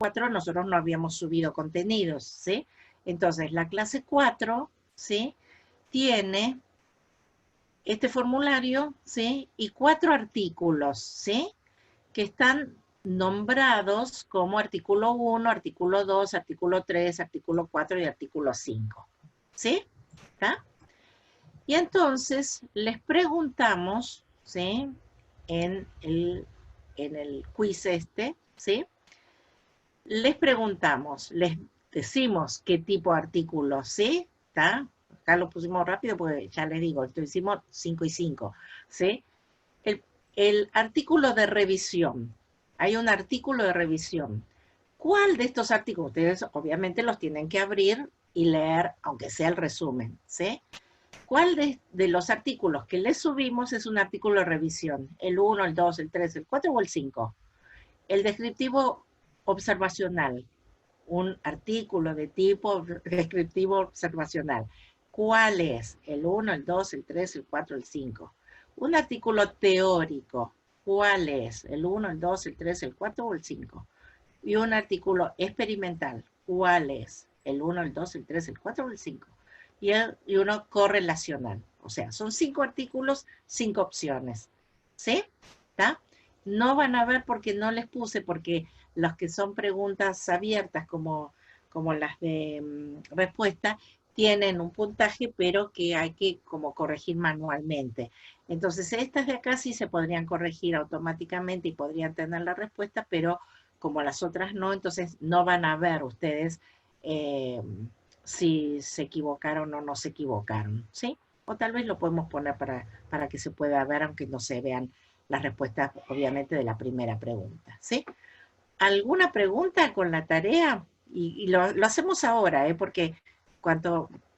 4 nosotros no habíamos subido contenidos, ¿sí? Entonces, la clase 4, ¿sí? Tiene este formulario, ¿sí? Y 4 artículos, ¿sí? Que están nombrados como artículo 1, artículo 2, artículo 3, artículo 4 y artículo 5, ¿sí? ¿Está? Y entonces les preguntamos, ¿sí? En el quiz este, ¿sí? Les preguntamos, les decimos qué tipo de artículos, ¿sí? ¿Está? Acá lo pusimos rápido porque ya les digo, esto hicimos 5 y 5, ¿sí? El artículo de revisión. Hay un artículo de revisión. ¿Cuál de estos artículos? Ustedes obviamente los tienen que abrir y leer, aunque sea el resumen, ¿sí? ¿Cuál de los artículos que les subimos es un artículo de revisión? ¿El 1, el 2, el 3, el 4 o el 5? El descriptivo observacional, un artículo de tipo descriptivo observacional. ¿Cuál es? ¿El 1, el 2, el 3, el 4, el 5? Un artículo teórico. ¿Cuál es? ¿El 1, el 2, el 3, el 4 o el 5? Y un artículo experimental. ¿Cuál es? ¿El 1, el 2, el 3, el 4 o el 5? Y uno correlacional. O sea, son 5 artículos, 5 opciones. ¿Sí? ¿Está? No van a ver porque no les puse, porque los que son preguntas abiertas como las de respuesta, tienen un puntaje, pero que hay que como corregir manualmente. Entonces, estas de acá sí se podrían corregir automáticamente y podrían tener la respuesta, pero como las otras no, entonces no van a ver ustedes si se equivocaron o no se equivocaron, ¿sí? O tal vez lo podemos poner para que se pueda ver, aunque no se vean las respuestas, obviamente, de la primera pregunta, ¿sí? ¿Alguna pregunta con la tarea? Y lo hacemos ahora, porque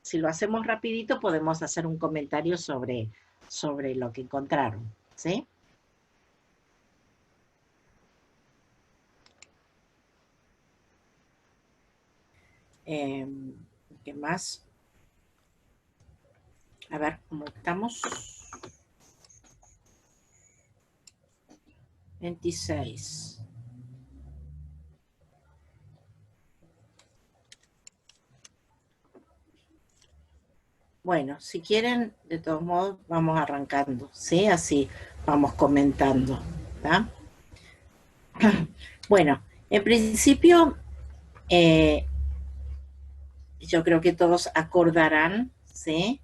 si lo hacemos rapidito podemos hacer un comentario sobre lo que encontraron, ¿sí? ¿Qué más? A ver, ¿cómo estamos? 26. Bueno, si quieren, de todos modos, vamos arrancando, ¿sí? Así vamos comentando, ¿tá? Bueno, en principio, yo creo que todos acordarán, ¿sí?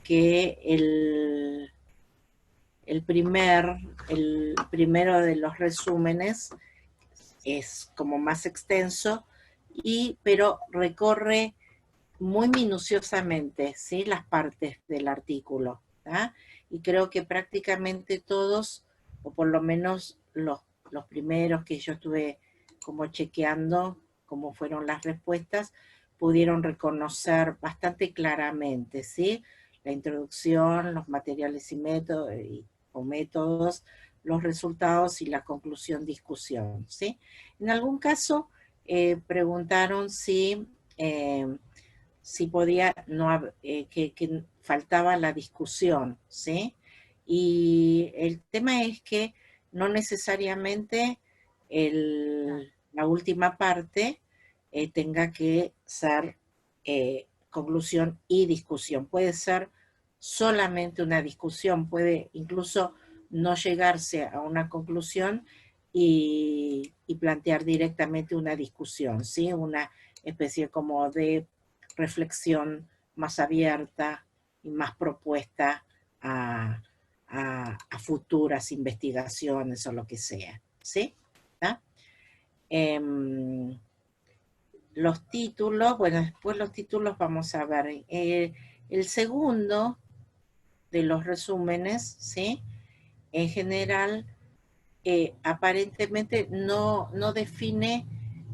Que el primero de los resúmenes es como más extenso, pero recorre muy minuciosamente, ¿sí? Las partes del artículo, ¿tá? Y creo que prácticamente todos, o por lo menos los primeros que yo estuve como chequeando cómo fueron las respuestas, pudieron reconocer bastante claramente, ¿sí? La introducción, los materiales y métodos, los resultados y la conclusión, discusión, ¿sí? En algún caso preguntaron si podía, que faltaba la discusión, ¿sí? Y el tema es que no necesariamente la última parte tenga que ser conclusión y discusión. Puede ser solamente una discusión, puede incluso no llegarse a una conclusión y plantear directamente una discusión, ¿sí? Una especie como de reflexión más abierta y más propuesta a futuras investigaciones o lo que sea, ¿sí? Los títulos, bueno, después los títulos vamos a ver. El segundo de los resúmenes, ¿sí? En general, aparentemente no define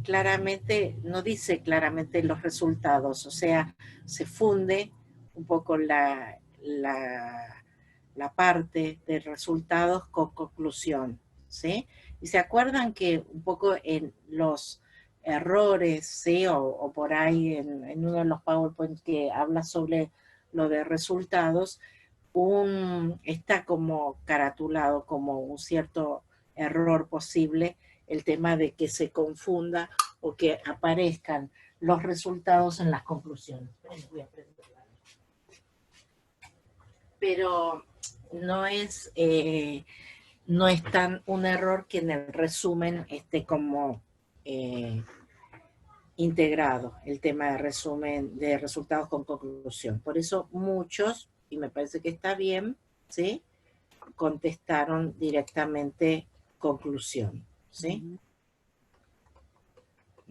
claramente, no dice claramente los resultados, o sea, se funde un poco la parte de resultados con conclusión, ¿sí? Y se acuerdan que un poco en los errores, ¿sí? O por ahí en uno de los PowerPoint que habla sobre lo de resultados, está como caratulado como un cierto error posible, el tema de que se confunda o que aparezcan los resultados en las conclusiones. Voy a prender la luz. Pero no es tan un error que en el resumen esté como integrado el tema de resumen de resultados con conclusión. Por eso muchos, y me parece que está bien, ¿sí?, contestaron directamente conclusión, ¿sí?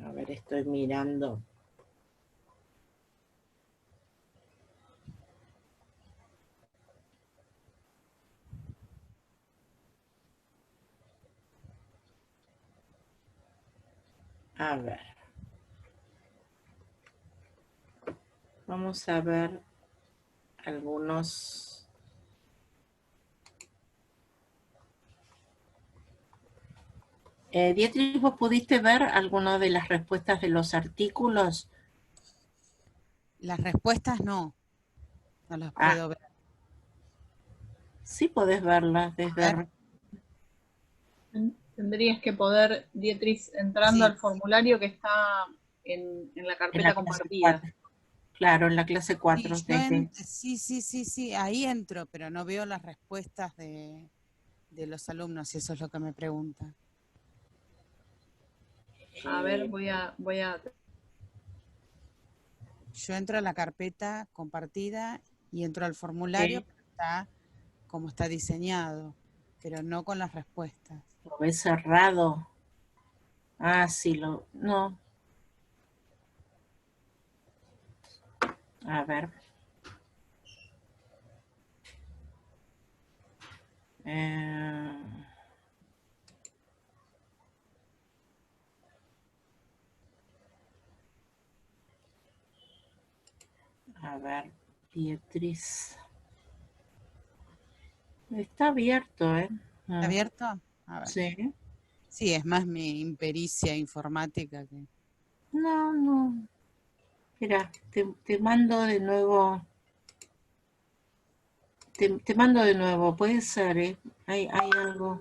A ver, estoy mirando. A ver. Vamos a ver algunos. Dietrich, ¿vos pudiste ver alguna de las respuestas de los artículos? Las respuestas no las puedo ver. Sí podés verlas desde... Tendrías que poder, Dietrich, entrando al formulario que está en la carpeta compartida. 4. Claro, en la clase 4. Sí, ahí entro, pero no veo las respuestas de los alumnos, y eso es lo que me pregunta. A ver, voy a... Yo entro a la carpeta compartida y entro al formulario, pero está como está diseñado, pero no con las respuestas. ¿Lo ves cerrado? Ah, sí, no. A ver. A ver, Dietrich. Está abierto, ¿eh? ¿Está abierto? A ver. Sí. Sí, es más mi impericia informática que... No. Mira, te mando de nuevo. Te mando de nuevo, puede ser, ¿eh? Hay algo.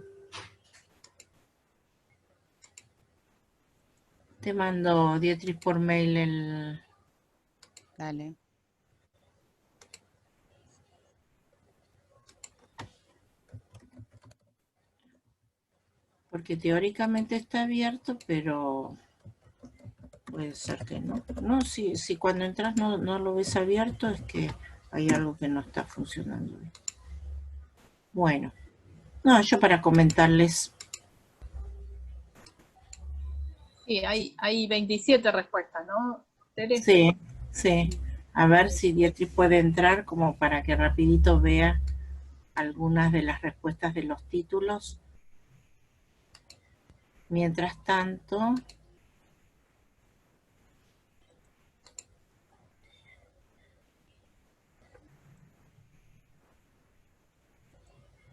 Te mando, Dietrich, por mail el... Dale. Porque teóricamente está abierto, pero puede ser que no. No, si cuando entras no lo ves abierto, es que hay algo que no está funcionando bien. Bueno, no, yo para comentarles. Sí, hay 27 respuestas, ¿no, Tere? Sí. A ver si Dietrich puede entrar como para que rapidito vea algunas de las respuestas de los títulos. Mientras tanto...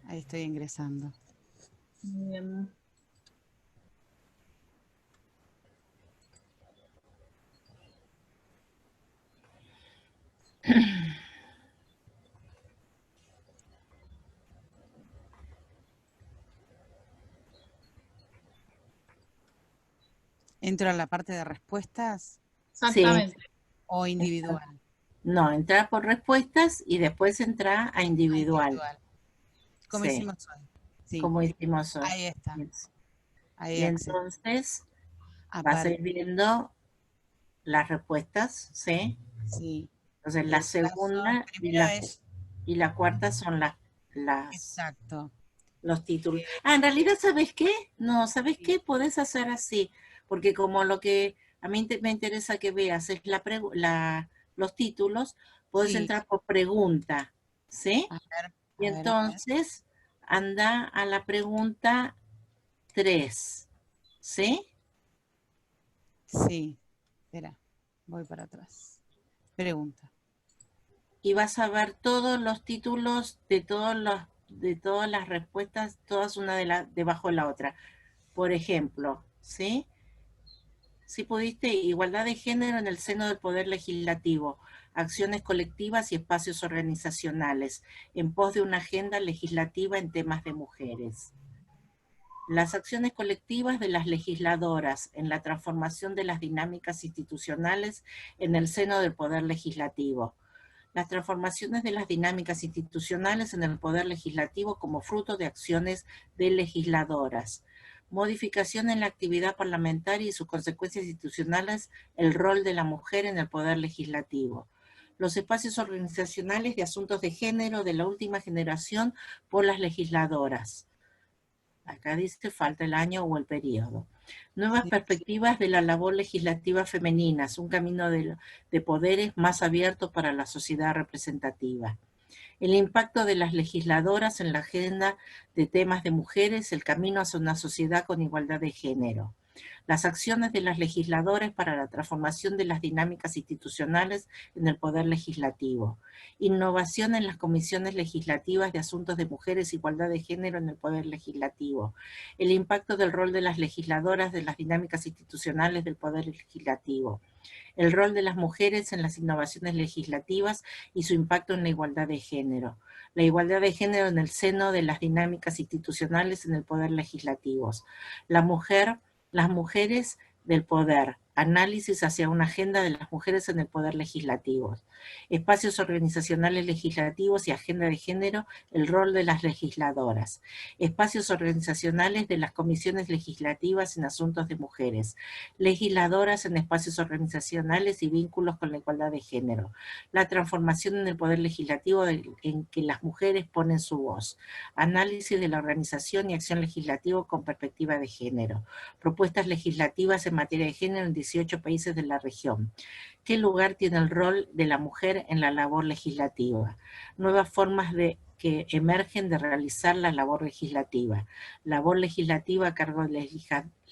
Ahí estoy ingresando. Bien. ¿Entro a la parte de respuestas? Exactamente. Sí. ¿O individual? No, entra por respuestas y después entra a individual. Como sí. hicimos hoy. Sí. Como hicimos hoy. Ahí está. Ahí y entonces vas a ir viendo las respuestas, ¿sí? Sí. Entonces la segunda y la cuarta son las... Exacto. Los títulos. En realidad, ¿sabes qué? No, ¿sabes qué? Podés hacer así, porque como lo que a mí me interesa que veas es los títulos, podés entrar por pregunta, ¿sí? Y entonces anda a la pregunta 3, ¿sí? Sí, espera, voy para atrás. Pregunta. Y vas a ver todos los títulos de todas las respuestas, todas una debajo de la otra. Por ejemplo, ¿sí? Si pudiste, igualdad de género en el seno del Poder Legislativo, acciones colectivas y espacios organizacionales, en pos de una agenda legislativa en temas de mujeres. Las acciones colectivas de las legisladoras en la transformación de las dinámicas institucionales en el seno del Poder Legislativo. Las transformaciones de las dinámicas institucionales en el Poder Legislativo como fruto de acciones de legisladoras. Modificación en la actividad parlamentaria y sus consecuencias institucionales, el rol de la mujer en el Poder Legislativo. Los espacios organizacionales de asuntos de género de la última generación por las legisladoras. Acá dice falta el año o el periodo. Nuevas perspectivas de la labor legislativa femenina, un camino de poderes más abierto para la sociedad representativa. El impacto de las legisladoras en la agenda de temas de mujeres, el camino hacia una sociedad con igualdad de género. Las acciones de las legisladoras para la transformación de las dinámicas institucionales en el Poder Legislativo. Innovación en las comisiones legislativas de asuntos de mujeres, igualdad de género en el Poder Legislativo. El impacto del rol de las legisladoras de las dinámicas institucionales del Poder Legislativo. El rol de las mujeres en las innovaciones legislativas y su impacto en la igualdad de género. La igualdad de género en el seno de las dinámicas institucionales en el Poder Legislativo. Las mujeres del poder, análisis hacia una agenda de las mujeres en el Poder Legislativo. Espacios organizacionales legislativos y agenda de género, el rol de las legisladoras. Espacios organizacionales de las comisiones legislativas en asuntos de mujeres. Legisladoras en espacios organizacionales y vínculos con la igualdad de género. La transformación en el Poder Legislativo en que las mujeres ponen su voz. Análisis de la organización y acción legislativa con perspectiva de género. Propuestas legislativas en materia de género en 18 países de la región. ¿Qué lugar tiene el rol de la mujer en la labor legislativa? Nuevas formas que emergen de realizar la labor legislativa. Labor legislativa a cargo de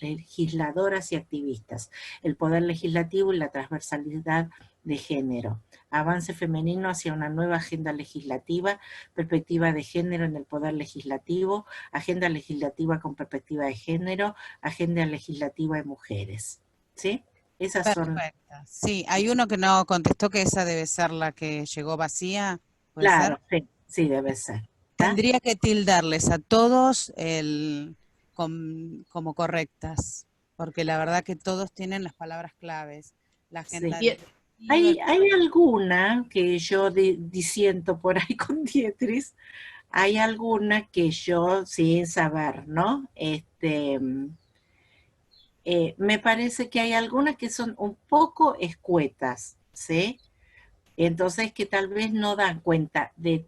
legisladoras y activistas. El poder legislativo y la transversalidad de género. Avance femenino hacia una nueva agenda legislativa, perspectiva de género en el poder legislativo, agenda legislativa con perspectiva de género, agenda legislativa de mujeres. ¿Sí? Esas son... Perfecto. Sí, hay uno que no contestó que esa debe ser la que llegó vacía. ¿Puede Claro, ser? sí, debe ser. ¿Está? Tendría que tildarles a todos como correctas, porque la verdad que todos tienen las palabras claves. La agenda Sí. Hay alguna que yo disiento por ahí con Dietrich, hay alguna que yo sin saber, ¿no? Me parece que hay algunas que son un poco escuetas, ¿sí? Entonces que tal vez no dan cuenta de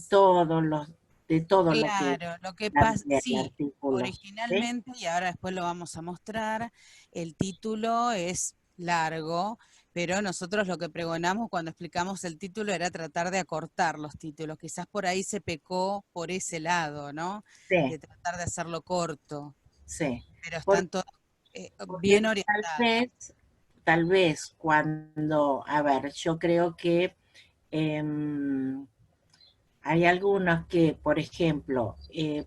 todo lo que Claro, lo que pasa, el sí, artículo, originalmente, y ahora después lo vamos a mostrar, el título es largo, pero nosotros lo que pregonamos cuando explicamos el título era tratar de acortar los títulos. Quizás por ahí se pecó por ese lado, ¿no? Sí, De tratar de hacerlo corto, sí. pero están todos Porque bien orientados. tal vez cuando, a ver, yo creo que hay algunos que, por ejemplo,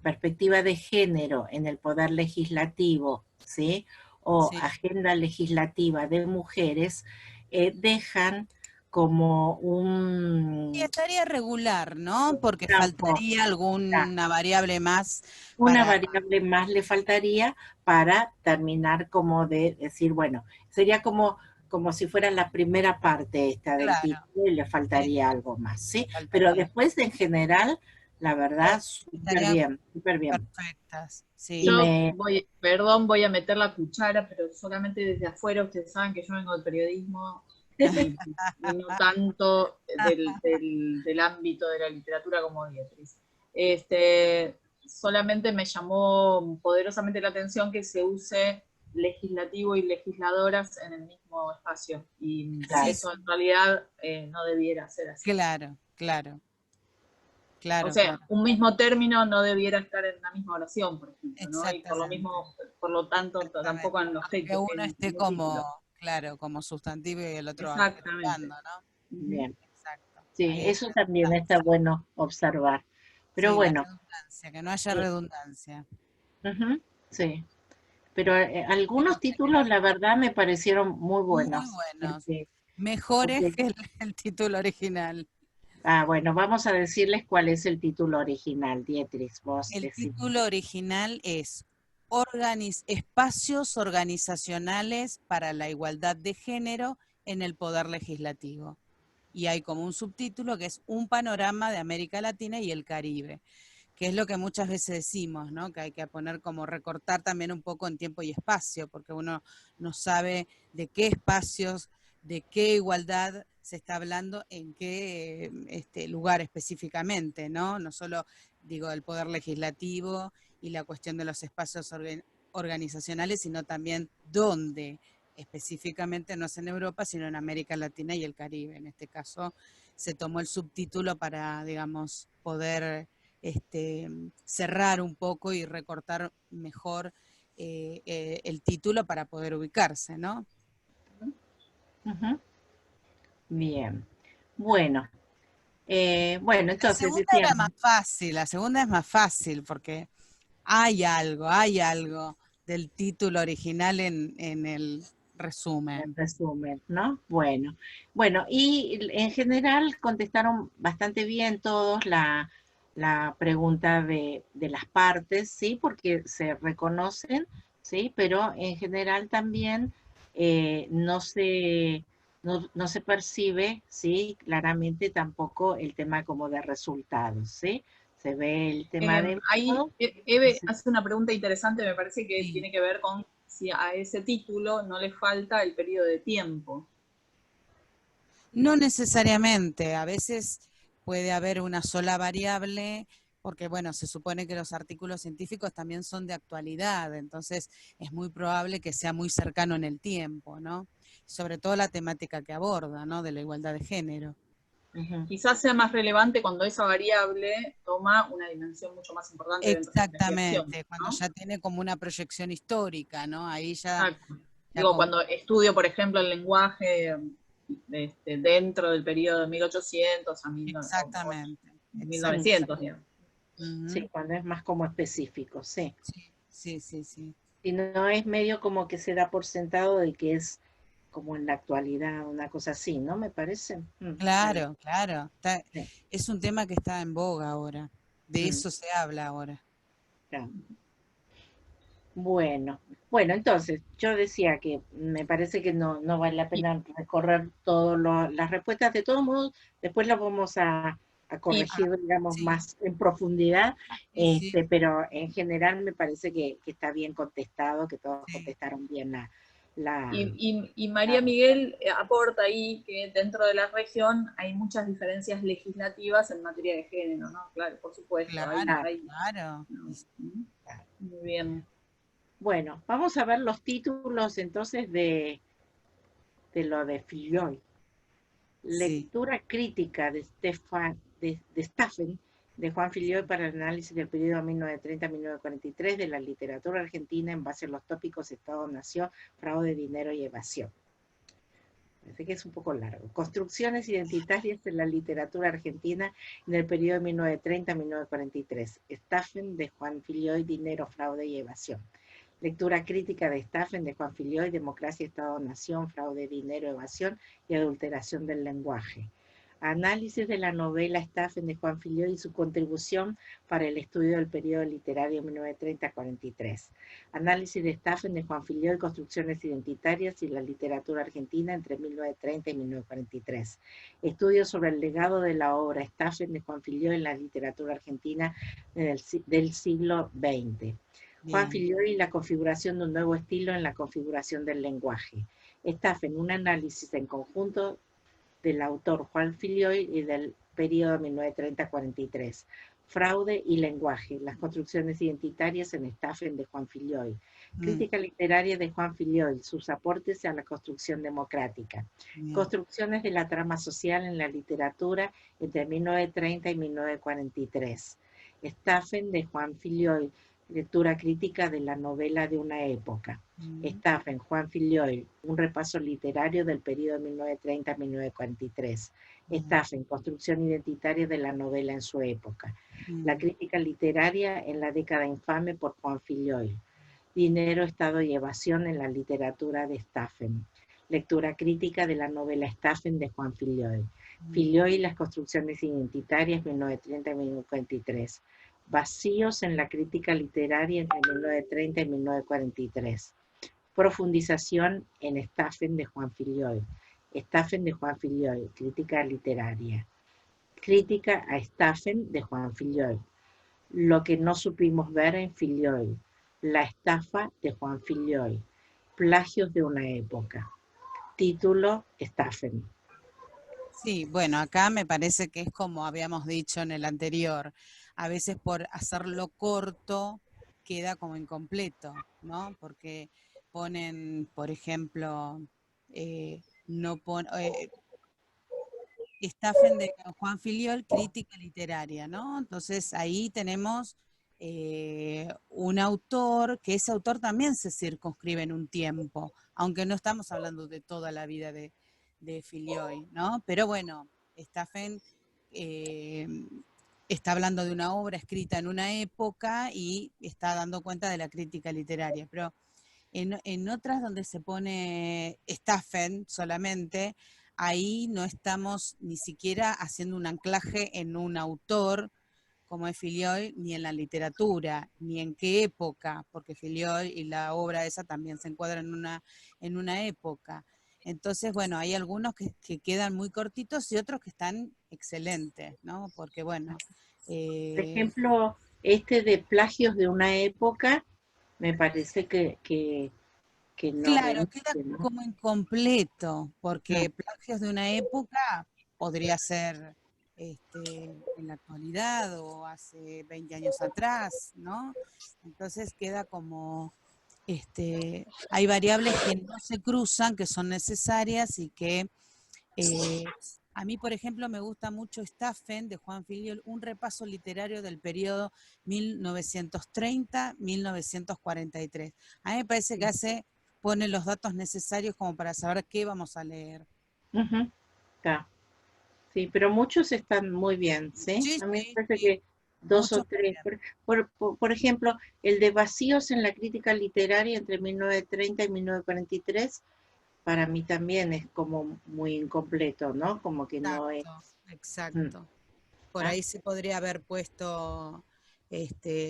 perspectiva de género en el poder legislativo, ¿sí? O Sí. agenda legislativa de mujeres, dejan como un... Y estaría regular, ¿no? Porque campo, faltaría alguna variable más una para... variable más le faltaría para terminar como de decir, bueno, sería como si fuera la primera parte esta del Claro, título y le faltaría algo más, ¿sí? Pero faltaría. después en general, la verdad, súper Estarían bien, súper bien. perfectas, sí. Y Yo voy a meter la cuchara, pero solamente desde afuera. Ustedes saben que yo vengo del periodismo y no tanto del ámbito de la literatura como Dietrich. Solamente me llamó poderosamente la atención que se use legislativo y legisladoras en el mismo espacio, y Claro. eso en realidad no debiera ser así. Claro. O sea, un mismo término no debiera estar en la misma oración, por ejemplo, ¿no? Y por lo tanto, tampoco en los textos. Que uno esté como, claro, como sustantivo y el otro Exactamente. ¿no? Bien. Exacto. Sí, Ahí eso también está bueno observar. Pero sí, bueno. la redundancia, que no haya redundancia. Sí. Pero algunos títulos, la verdad, me parecieron muy buenos. Muy buenos. Porque, Mejores que el título original. bueno, vamos a decirles cuál es el título original, Dietrich, vos El decís. título original es espacios organizacionales para la igualdad de género en el poder legislativo. Y hay como un subtítulo que es un panorama de América Latina y el Caribe, que es lo que muchas veces decimos, ¿no? Que hay que poner como recortar también un poco en tiempo y espacio, porque uno no sabe de qué espacios, de qué igualdad se está hablando, en qué lugar específicamente, ¿no? No solo, digo, el poder legislativo y la cuestión de los espacios organizacionales, sino también dónde específicamente, no es en Europa, sino en América Latina y el Caribe. En este caso se tomó el subtítulo para, digamos, poder cerrar un poco y recortar mejor el título para poder ubicarse, ¿no? Ujú. Bien. Bueno, bueno, La entonces segunda era decíamos, más fácil, la segunda es más fácil porque hay algo del título original en el en resumen. resumen, ¿no? Bueno, bueno, y en general contestaron bastante bien todos la pregunta de las partes, ¿sí? Porque se reconocen, ¿sí? Pero en general también no se percibe, ¿sí? Claramente tampoco el tema como de resultados, ¿sí? Se ve el tema de Ahí modo, Eve hace una pregunta interesante, me parece que Sí. tiene que ver con si a ese título no le falta el periodo de tiempo. No necesariamente, a veces puede haber una sola variable, porque bueno, se supone que los artículos científicos también son de actualidad, entonces es muy probable que sea muy cercano en el tiempo, ¿no? Sobre todo la temática que aborda, ¿no? De la igualdad de género. ujú. Quizás sea más relevante cuando esa variable toma una dimensión mucho más importante dentro de la investigación, Exactamente, cuando ¿no? ya tiene como una proyección histórica, ¿no? Ahí ya, Exacto. ya Digo, cuando estudio, por ejemplo, el lenguaje dentro del periodo de 1800 a exactamente, exacto. 1900, digamos. Sí, Ujú. cuando es más como específico, sí. Sí, sí, sí, sí. Si no es medio como que se da por sentado de que es como en la actualidad, una cosa así, ¿no? Me parece. Bueno, Claro, claro. sí, Es un tema que está en boga ahora. De mm, eso se habla ahora. claro. Bueno, bueno, entonces yo decía que me parece que no vale la Y, pena recorrer todas las respuestas. De todos modos, después las vamos a y Ah, corregir, digamos, sí, más en profundidad, sí, sí, pero en general me parece que está bien contestado, que todos sí. contestaron bien la, y la María Miguel aporta ahí que dentro de la región hay muchas diferencias legislativas en materia de género, ¿no? Claro, por supuesto, Claro, Ah, claro. ¿no? Sí. Muy bien. bueno, vamos a ver los títulos entonces de lo de Filloy. Sí. Lectura crítica de Staffen, de Juan Filioy para el análisis del periodo 1930-1943 de la literatura argentina en base a los tópicos Estado-Nación, fraude, dinero y evasión. Parece que es un poco largo. Construcciones identitarias en la literatura argentina en el periodo 1930-1943. Staffen, de Juan Filioy, dinero, fraude y evasión. Lectura crítica de Staffen, de Juan Filioy, democracia, Estado-Nación, fraude, dinero, evasión y adulteración del lenguaje. Análisis de la novela Staffen de Juan Filioy y su contribución para el estudio del periodo literario 1930-43. Análisis de Staffen de Juan Filioy, construcciones identitarias y la literatura argentina entre 1930 y 1943. Estudios sobre el legado de la obra Staffen de Juan Filioy en la literatura argentina del siglo XX. Juan Bien. Filioy y la configuración de un nuevo estilo en la configuración del lenguaje. Staffen, un análisis en conjunto del autor Juan Filioy y del periodo 1930-43. Fraude y lenguaje, las construcciones identitarias en Staffen de Juan Filioy. Mm, Crítica literaria de Juan Filioy, sus aportes a la construcción democrática. bien. Construcciones de la trama social en la literatura entre 1930 y 1943. Staffen de Juan Filioy, lectura crítica de la novela de una época. Mm, Staffen, Juan Filioy, un repaso literario del periodo 1930-1943. bien. Staffen, construcción identitaria de la novela en su época. La Mm, crítica literaria en la década infame por Juan Filioy. Dinero, Estado y evasión en la literatura de Staffen. Lectura crítica de la novela Staffen de Juan Filioy. mm, Filioy y las construcciones identitarias 1930-1943. Vacíos en la crítica literaria entre 1930 y 1943. Profundización en Stauffen de Juan Filiol. Stauffen de Juan Filiol, crítica literaria. Crítica a Stauffen de Juan Filiol. Lo que no supimos ver en Filiol. La estafa de Juan Filiol. Plagios de una época. Título, Stauffen. Sí, bueno, acá me parece que es como habíamos dicho en el anterior. A veces por hacerlo corto queda como incompleto, ¿no? Porque ponen, por ejemplo, no pon, Stauffen de Juan Filiol, crítica literaria, ¿no? Entonces ahí tenemos un autor, que ese autor también se circunscribe en un tiempo, aunque no estamos hablando de toda la vida de Filiol, ¿no? Pero bueno, Stauffen está hablando de una obra escrita en una época y está dando cuenta de la crítica literaria, pero en otras donde se pone Stauffen solamente, ahí no estamos ni siquiera haciendo un anclaje en un autor como es Filiol, ni en la literatura, ni en qué época, porque Filiol y la obra esa también se encuadran en una época. Entonces, bueno, hay algunos que quedan muy cortitos y otros que están excelentes, ¿no? Porque, bueno... Por ejemplo, este de plagios de una época, me parece que no claro, remite, queda ¿no? como incompleto, porque plagios de una época podría ser en la actualidad o hace 20 años atrás, ¿no? Entonces queda como, hay variables que no se cruzan, que son necesarias y que a mí, por ejemplo, me gusta mucho Stauffen de Juan Filiol, un repaso literario del periodo 1930-1943. A mí me parece que pone los datos necesarios como para saber qué vamos a leer. Ujú, está. Sí, pero muchos están muy bien, ¿sí? Sí, A mí me sí, parece sí. que dos o Muchos tres. también. Por ejemplo, el de Vacíos en la crítica literaria entre 1930 y 1943, para mí también es como muy incompleto, ¿no? Como que no es. Exacto, Mm, exacto. Por ¿está? ahí se podría haber puesto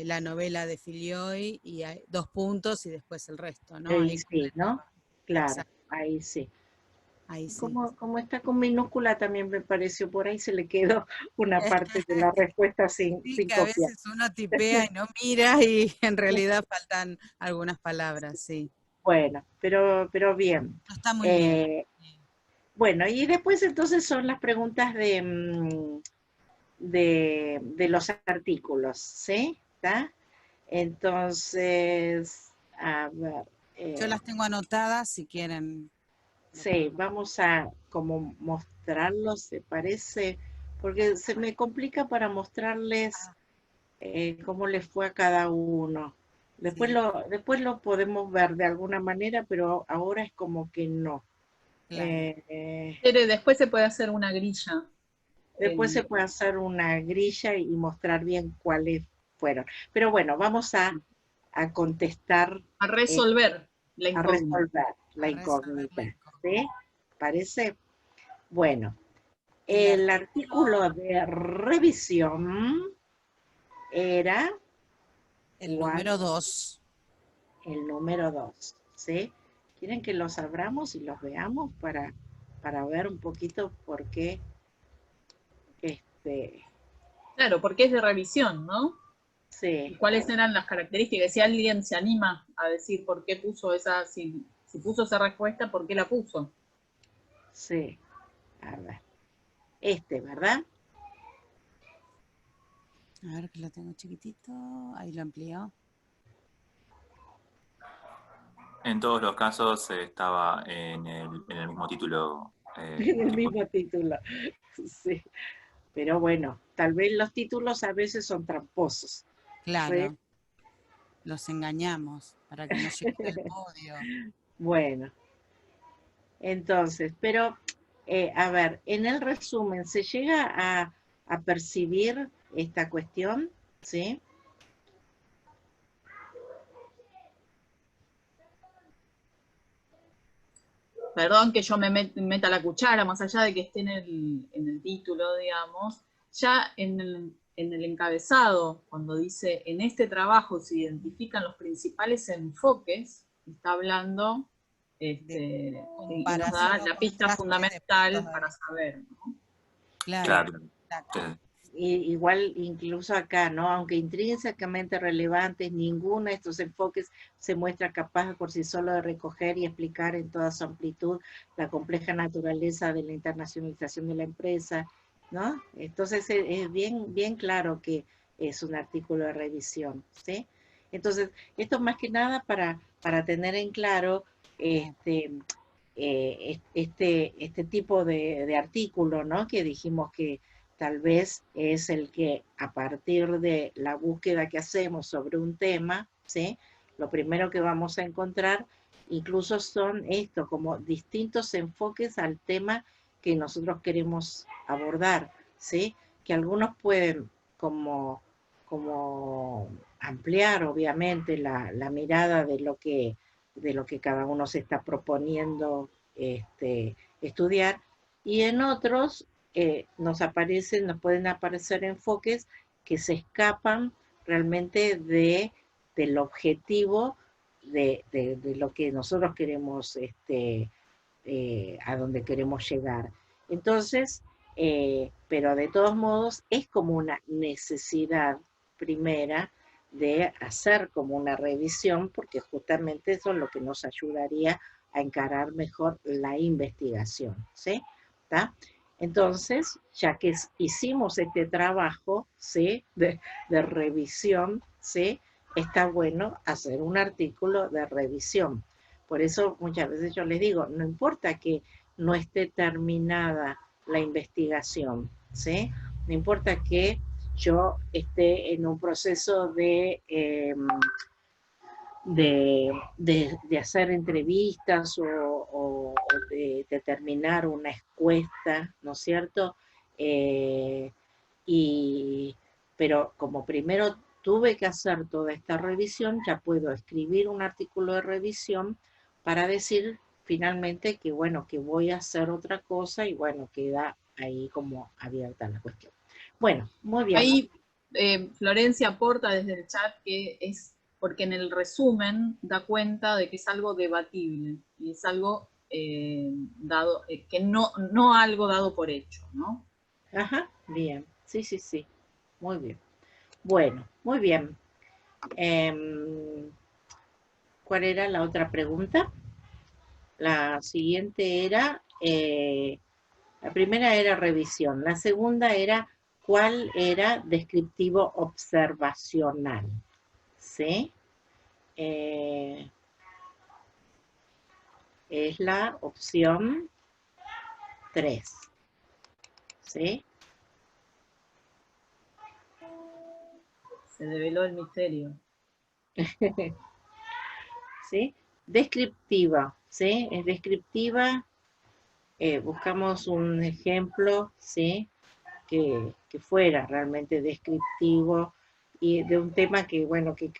la novela de Filioy y hay 2 puntos y después el resto, ¿no? Ahí Ahí sí, ¿no? completaba. Claro, Exacto, ahí sí. ahí sí. Como está con minúscula también me pareció, por ahí se le quedó una parte de la respuesta Sí, sin que a copiar. veces uno tipea y no mira y en realidad faltan algunas palabras, sí. Bueno, pero bien. Pero está muy bien. Eh, bueno, y después entonces son las preguntas de los artículos, ¿sí? ¿Está? Entonces, a ver, Yo las tengo anotadas si quieren. Lo sí, podemos. vamos a como mostrarlos, ¿se parece? Porque se me complica para mostrarles Ah, cómo les fue a cada uno. sí, Después lo podemos ver de alguna manera, pero ahora es como que no. claro. Eh, Después se puede hacer una grilla. Después se en- puede hacer una grilla y mostrar bien cuáles fueron. Pero bueno, vamos a contestar, a eh, resolver la a incógnita. resolver la A resolver la incógnita. ¿Sí? incógnita. ¿Parece? Bueno, El el artículo, artículo de revisión era el ¿cuál? número 2. El número 2. ¿Sí? ¿Quieren que los abramos y los veamos para ver un poquito por qué este, Claro, porque es de revisión, ¿no? ¿Y sí, a cuáles ver, eran las características? Si alguien se anima a decir por qué puso esa, si puso esa respuesta, ¿por qué la puso? sí, a ver. ¿Verdad? A ver que lo tengo chiquitito. Ahí lo amplió. En todos los casos estaba en el mismo título. En el mismo título. Sí. Pero bueno, tal vez los títulos a veces son tramposos. ¿Sí? Claro, los engañamos para que no lleguen al podio. Bueno, entonces, pero a ver, en el resumen, ¿se llega a percibir esta cuestión? ¿Sí? Perdón que yo me meta la cuchara, más allá de que esté en el título, digamos, ya en el encabezado, cuando dice, en este trabajo se identifican los principales enfoques, está hablando, y nos da la pista fundamental para saber, ¿no? Claro. Claro. Igual incluso acá, ¿no? Aunque intrínsecamente relevantes, ninguno de estos enfoques se muestra capaz por sí solo de recoger y explicar en toda su amplitud la compleja naturaleza de la internacionalización de la empresa, ¿no? Entonces es bien claro que es un artículo de revisión, ¿sí? Entonces, esto más que nada para tener en claro este tipo de artículo, ¿no? Que dijimos que tal vez es el que a partir de la búsqueda que hacemos sobre un tema, ¿sí? Lo primero que vamos a encontrar incluso son esto, como distintos enfoques al tema que nosotros queremos abordar, ¿sí? Que algunos pueden como ampliar obviamente la mirada de lo que cada uno se está proponiendo estudiar, y en otros nos pueden aparecer enfoques que se escapan realmente del objetivo de lo que nosotros queremos, a donde queremos llegar. Entonces, pero de todos modos es como una necesidad primera de hacer como una revisión, porque justamente eso es lo que nos ayudaría a encarar mejor la investigación, ¿sí? ¿Tá? Entonces, ya que hicimos este trabajo, ¿sí? de revisión, ¿sí? Está bueno hacer un artículo de revisión. Por eso muchas veces yo les digo, no importa que no esté terminada la investigación, ¿sí? No importa que yo esté en un proceso de hacer entrevistas o de terminar una encuesta, ¿no es cierto? Pero como primero tuve que hacer toda esta revisión, ya puedo escribir un artículo de revisión para decir finalmente que, bueno, que voy a hacer otra cosa y, bueno, queda ahí como abierta la cuestión. Bueno, muy bien. Ahí Florencia aporta desde el chat que es porque en el resumen da cuenta de que es algo debatible y es algo dado, que no algo dado por hecho, ¿no? Ajá, bien, sí, muy bien. Bueno, muy bien. ¿Cuál era la otra pregunta? La siguiente era, la primera era revisión, la segunda era cuál era descriptivo observacional, ¿sí? Es la opción 3, ¿sí? Se develó el misterio. ¿Sí? Descriptiva, ¿sí? Es descriptiva. Buscamos un ejemplo, ¿sí? Que fuera realmente descriptivo y de un tema que, bueno, que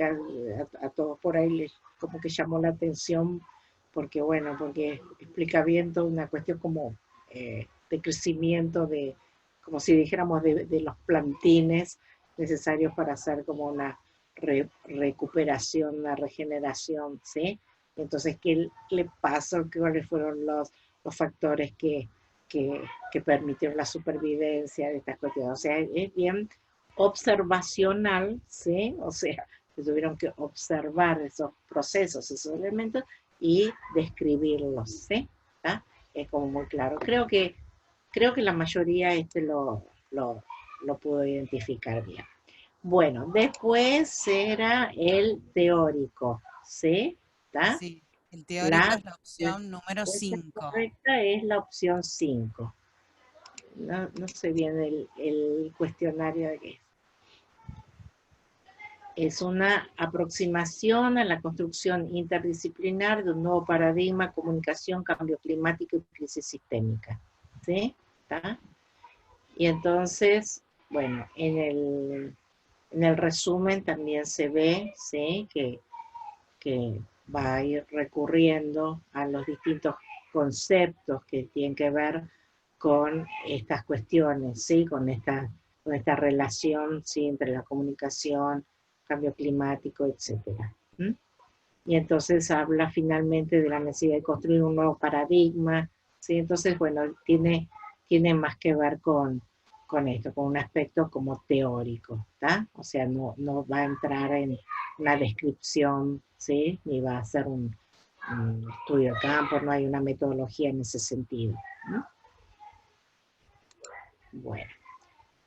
a todos por ahí les como que llamó la atención, porque, bueno, porque explica bien toda una cuestión como de crecimiento, como si dijéramos, de los plantines necesarios para hacer como una recuperación, una regeneración, ¿sí? Entonces, ¿qué le pasó? ¿Cuáles fueron los factores que permitieron la supervivencia de estas cuestiones? O sea, es bien observacional, ¿sí? O sea, se tuvieron que observar esos procesos, esos elementos y describirlos, ¿sí? ¿Tá? Es como muy claro. Creo que la mayoría lo pudo identificar bien. Bueno, después era el teórico, ¿sí? ¿Tá? Sí, el teórico es la opción número 5. Correcta es la opción 5. No sé bien el cuestionario de qué es. Es una aproximación a la construcción interdisciplinar de un nuevo paradigma, comunicación, cambio climático y crisis sistémica. ¿Sí? ¿Tá? Y entonces, bueno, en el resumen también se ve, ¿sí? que va a ir recurriendo a los distintos conceptos que tienen que ver con estas cuestiones, ¿sí? con con esta relación, ¿sí?, entre la comunicación, cambio climático, etcétera. Y entonces habla finalmente de la necesidad de construir un nuevo paradigma, ¿sí? Entonces, bueno, tiene más que ver con esto, con un aspecto como teórico, ¿tá? O sea, no va a entrar en una descripción, ¿sí?, ni va a hacer un estudio de campo, no hay una metodología en ese sentido, ¿no? Bueno,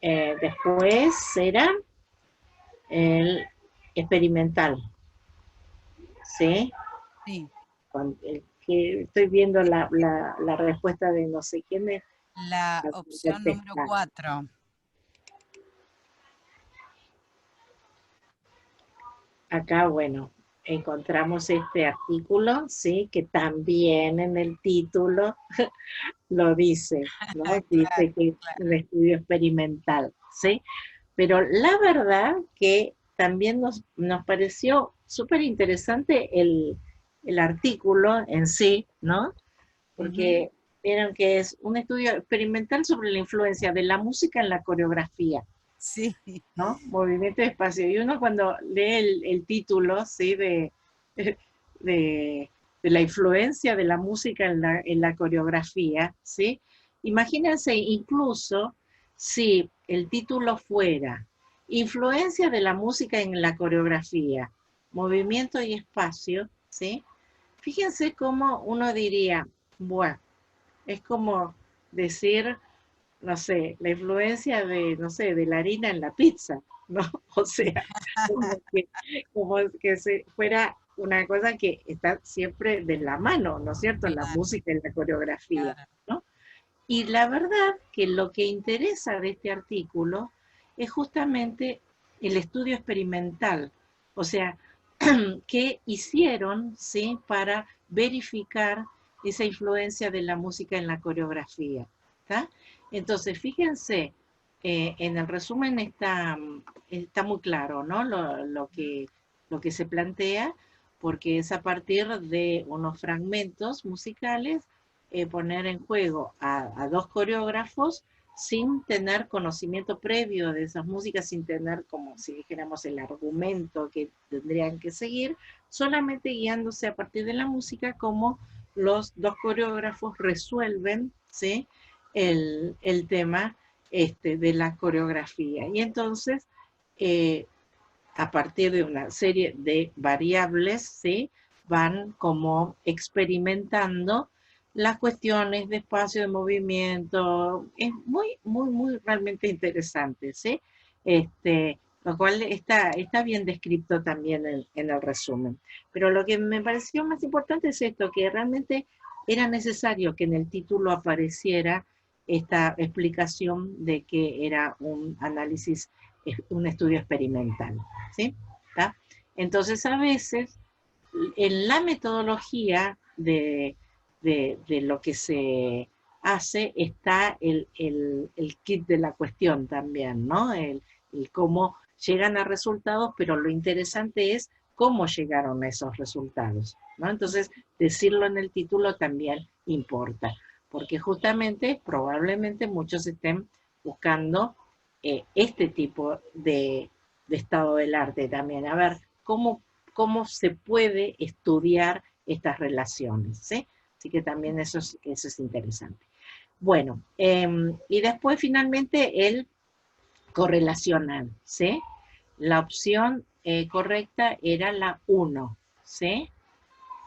después será el experimental, ¿sí? Sí, Que estoy viendo la respuesta de no sé quién es. la opción número 4. Acá, bueno, encontramos este artículo, ¿sí?, que también en el título lo dice, ¿no? Dice que es un estudio experimental, ¿sí? Pero la verdad que también nos pareció súper interesante el artículo en sí, ¿no? Porque vieron que es un estudio experimental sobre la influencia de la música en la coreografía, Sí. ¿no? Movimiento de espacio. Y uno cuando lee el título, ¿sí?, de la influencia de la música en la coreografía, ¿sí? Imagínense incluso si el título fuera Influencia de la música en la coreografía, movimiento y espacio, ¿sí? Fíjense cómo uno diría, bueno, es como decir, no sé, la influencia de, no sé, de la harina en la pizza, ¿no? O sea, como que se fuera una cosa que está siempre de la mano, ¿no es cierto? La Claro, música y la coreografía, claro. ¿no? Y la verdad que lo que interesa de este artículo es justamente el estudio experimental, o sea, qué hicieron, ¿sí?, para verificar esa influencia de la música en la coreografía, ¿está? Entonces, fíjense, en el resumen está muy claro, ¿no?, lo que se plantea, porque es a partir de unos fragmentos musicales poner en juego a dos coreógrafos sin tener conocimiento previo de esas músicas, sin tener, como si dijéramos, el argumento que tendrían que seguir, solamente guiándose a partir de la música, como los dos coreógrafos resuelven, ¿sí?, el tema de la coreografía. Y entonces, a partir de una serie de variables, ¿sí?, van como experimentando las cuestiones de espacio, de movimiento. Es muy, muy, muy realmente interesante, ¿sí? Lo cual está bien descrito también en el resumen. Pero lo que me pareció más importante es esto, que realmente era necesario que en el título apareciera esta explicación de que era un análisis, un estudio experimental, ¿sí? ¿Tá? Entonces, a veces, en la metodología de lo que se hace está el kit de la cuestión también, ¿no? El cómo llegan a resultados, pero lo interesante es cómo llegaron a esos resultados, ¿no? Entonces, decirlo en el título también importa, porque justamente, probablemente muchos estén buscando este tipo de estado del arte también. A ver, cómo se puede estudiar estas relaciones, ¿sí? Así que también eso es interesante. Bueno, y después finalmente el correlacional, ¿sí? La opción correcta era la 1, ¿sí?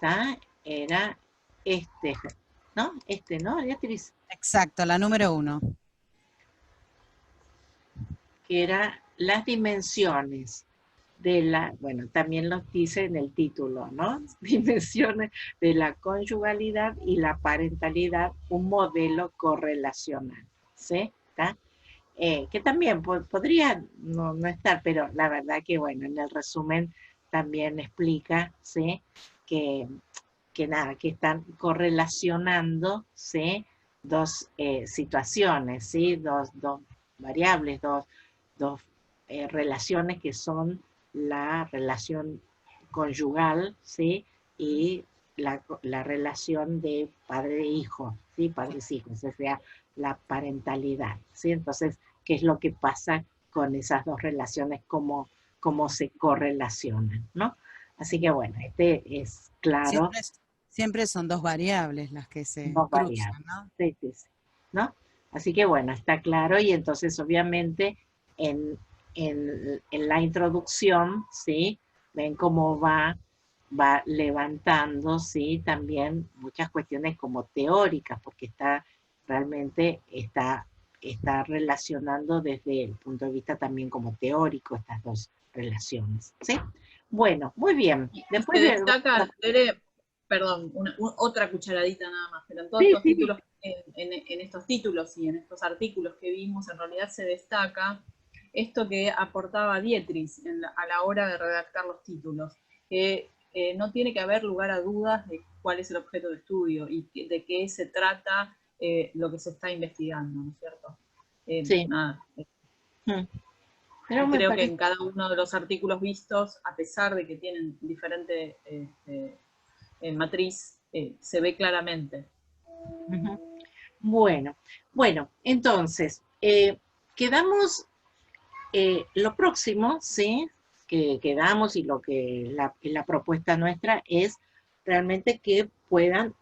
¿Tá? Era ¿no? ¿No, Beatriz? Exacto, la número 1. Que era las dimensiones de la, bueno, también lo dice en el título, ¿no? Dimensiones de la conyugalidad y la parentalidad, un modelo correlacional, ¿sí? ¿Está? Que también podría no estar, pero la verdad que, bueno, en el resumen también explica, ¿sí?, que nada, que están correlacionando, ¿sí?, dos situaciones, ¿sí?, dos variables, dos relaciones que son la relación conyugal, ¿sí?, y la relación de padre e hijo, ¿sí?, padres-hijos, o sea, la parentalidad, ¿sí? Entonces, qué es lo que pasa con esas dos relaciones, cómo se correlacionan, ¿no? Así que bueno, este es claro. Siempre son dos variables las que se Dos cruzan, variables. ¿no? Sí, sí, sí, ¿no? Así que bueno, está claro, y entonces obviamente en la introducción, ¿sí? Ven cómo va levantando, ¿sí? También muchas cuestiones como teóricas, porque realmente está relacionando desde el punto de vista también como teórico estas dos relaciones, ¿sí? Bueno, muy bien. Después se destaca, Tere, perdón, otra cucharadita nada más, pero en todos sí, estos sí. títulos, en estos títulos y en estos artículos que vimos, en realidad se destaca esto que aportaba Dietrich a la hora de redactar los títulos, que no tiene que haber lugar a dudas de cuál es el objeto de estudio y de qué se trata lo que se está investigando, ¿no es cierto? Sí. Nada. Pero Creo que en cada uno de los artículos vistos, a pesar de que tienen diferente matriz, se ve claramente. Bueno, entonces, quedamos lo próximo, ¿sí? Que quedamos y lo que la propuesta nuestra es realmente que puedan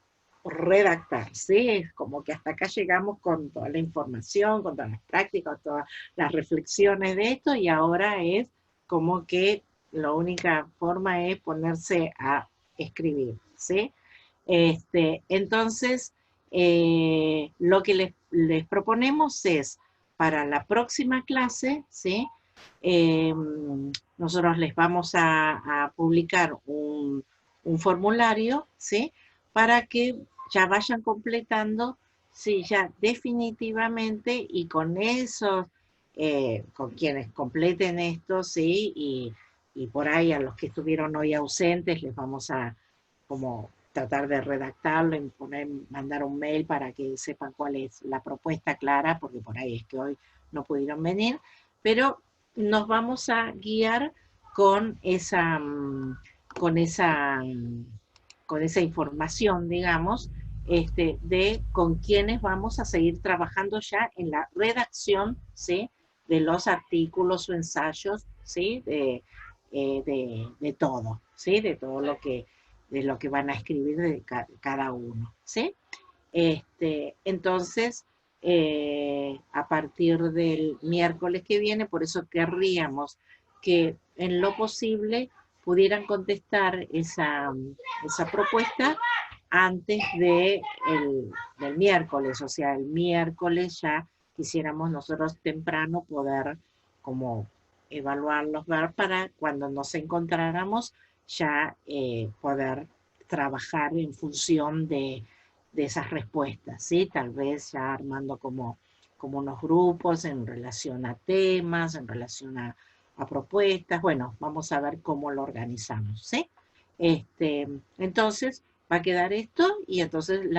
redactar, ¿sí? Es como que hasta acá llegamos con toda la información, con todas las prácticas, todas las reflexiones de esto, y ahora es como que la única forma es ponerse a escribir, ¿sí? Entonces, lo que les proponemos es, para la próxima clase, ¿sí? Nosotros les vamos a publicar un formulario, ¿sí? Para que ya vayan completando, sí, ya definitivamente, y con esos, con quienes completen esto, ¿sí? Y por ahí a los que estuvieron hoy ausentes les vamos a como tratar de redactarlo y mandar un mail para que sepan cuál es la propuesta clara, porque por ahí es que hoy no pudieron venir, pero nos vamos a guiar con esa información, digamos, de con quienes vamos a seguir trabajando ya en la redacción, ¿sí? De los artículos o ensayos, ¿sí? De todo, ¿sí? De todo lo que van a escribir de cada uno, ¿sí? Entonces, a partir del miércoles que viene, por eso querríamos que en lo posible pudieran contestar esa propuesta antes del miércoles, o sea, el miércoles ya quisiéramos nosotros temprano poder como evaluarlos, ver para cuando nos encontráramos ya poder trabajar en función de esas respuestas, ¿sí? Tal vez ya armando como unos grupos en relación a temas, en relación a propuestas. Bueno, vamos a ver cómo lo organizamos, ¿sí? Entonces, va a quedar esto, y entonces el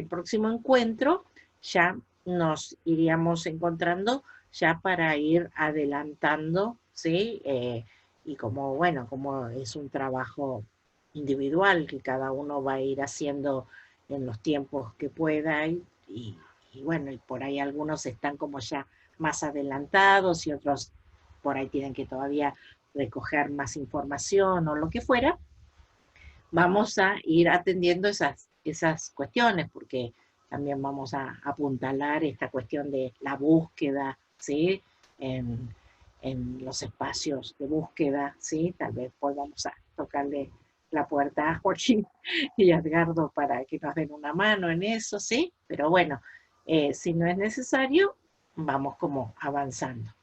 próximo encuentro ya nos iríamos encontrando ya para ir adelantando, ¿sí? Y como, bueno, como es un trabajo individual que cada uno va a ir haciendo en los tiempos que pueda, y bueno, y por ahí algunos están como ya más adelantados y otros por ahí tienen que todavía recoger más información o lo que fuera, vamos a ir atendiendo esas cuestiones, porque también vamos a apuntalar esta cuestión de la búsqueda, ¿sí? En los espacios de búsqueda, ¿sí? Tal vez podamos tocarle la puerta a Joaquín y a Edgardo para que nos den una mano en eso, ¿sí? Pero bueno, si no es necesario, vamos como avanzando.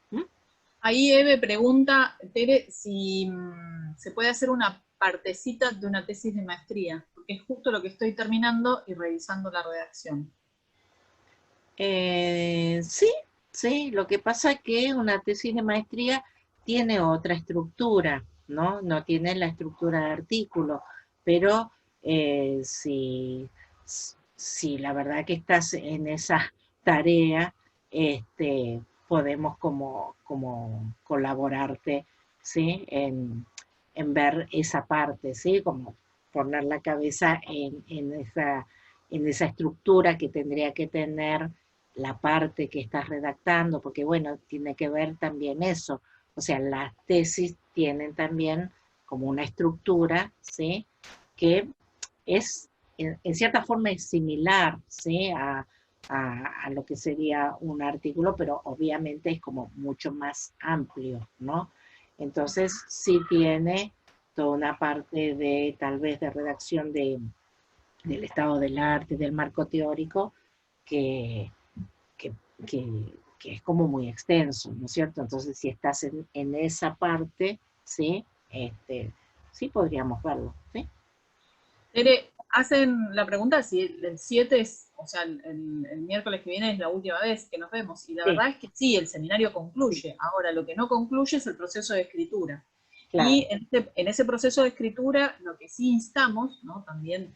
Ahí Eve pregunta, Tere, si se puede hacer una partecita de una tesis de maestría, porque es justo lo que estoy terminando y revisando la redacción. Sí, lo que pasa es que una tesis de maestría tiene otra estructura, ¿no? No tiene la estructura de artículo, pero si la verdad que estás en esa tarea, podemos como colaborarte, ¿sí? En ver esa parte, ¿sí? Como poner la cabeza en esa estructura que tendría que tener la parte que estás redactando, porque bueno, tiene que ver también eso. O sea, las tesis tienen también como una estructura, ¿sí? Que es, en cierta forma es similar, ¿sí? A lo que sería un artículo, pero obviamente es como mucho más amplio, ¿no? Entonces sí tiene toda una parte de tal vez de redacción del estado del arte, del marco teórico, que, que, que es como muy extenso, ¿no es cierto? Entonces si estás en esa parte, ¿sí? Sí podríamos verlo, ¿sí? Tere, hacen la pregunta si el 7 es, o sea, el miércoles que viene es la última vez que nos vemos. Y la Sí, verdad es que sí, el seminario sí, concluye. Ahora, lo que no concluye es el proceso de escritura. claro. Y en ese proceso de escritura, lo que sí instamos, ¿no? También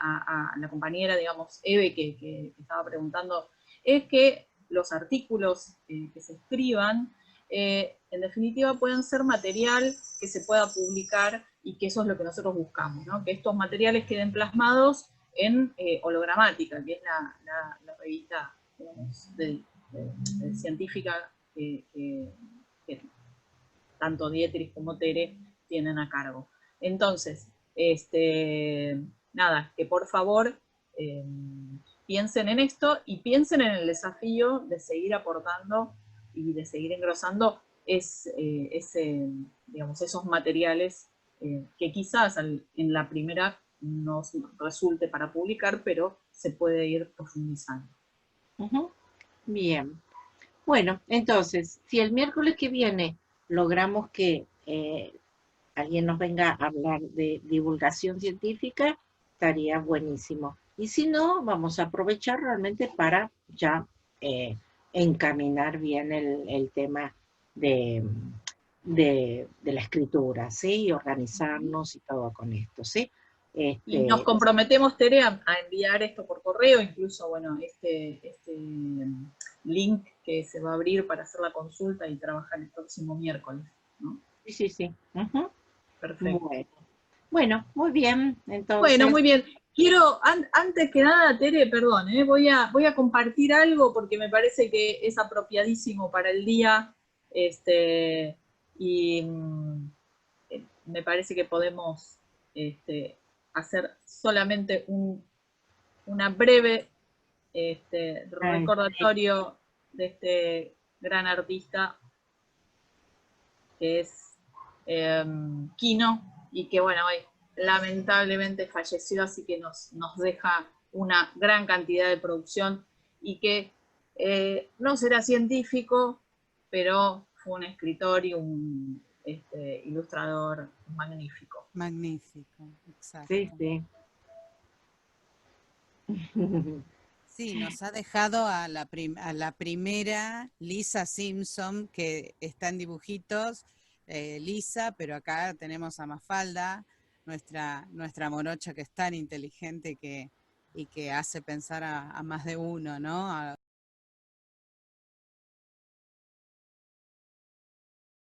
a la compañera, digamos, Eve, que estaba preguntando, es que los artículos que se escriban, en definitiva, puedan ser material que se pueda publicar y que eso es lo que nosotros buscamos, ¿no? Que estos materiales queden plasmados en Hologramática, que es la revista, digamos, de científica que tanto Dietrich como Tere tienen a cargo. Entonces, nada, que por favor piensen en esto y piensen en el desafío de seguir aportando y de seguir engrosando digamos, esos materiales que quizás en la primera nos resulte para publicar, pero se puede ir profundizando. Ujú. Bien. Bueno, entonces, si el miércoles que viene logramos que alguien nos venga a hablar de divulgación científica, estaría buenísimo. Y si no, vamos a aprovechar realmente para ya eh, encaminar bien el tema de, de la escritura, ¿sí? Y organizarnos y todo con esto, ¿sí? Y nos Este, comprometemos, Tere, a enviar esto por correo, incluso, bueno, este link que se va a abrir para hacer la consulta y trabajar el próximo miércoles, ¿no? sí, sí, sí. Ujú. Perfecto. Bueno. Bueno, muy bien. Bueno, Entonces, muy bien. Quiero, antes que nada, Tere, perdón, voy a compartir algo porque me parece que es apropiadísimo para el día, y me parece que podemos hacer solamente una breve sí. recordatorio de este gran artista que es Kino, y que bueno, hoy lamentablemente falleció, así que nos deja una gran cantidad de producción y que no será científico, pero fue un escritor y un ilustrador magnífico. Magnífico, Sí, exacto. sí. Sí, nos ha dejado a a la primera Lisa Simpson, que está en dibujitos, Lisa, pero acá tenemos a Mafalda, nuestra morocha que es tan inteligente y que hace pensar a más de uno, ¿no?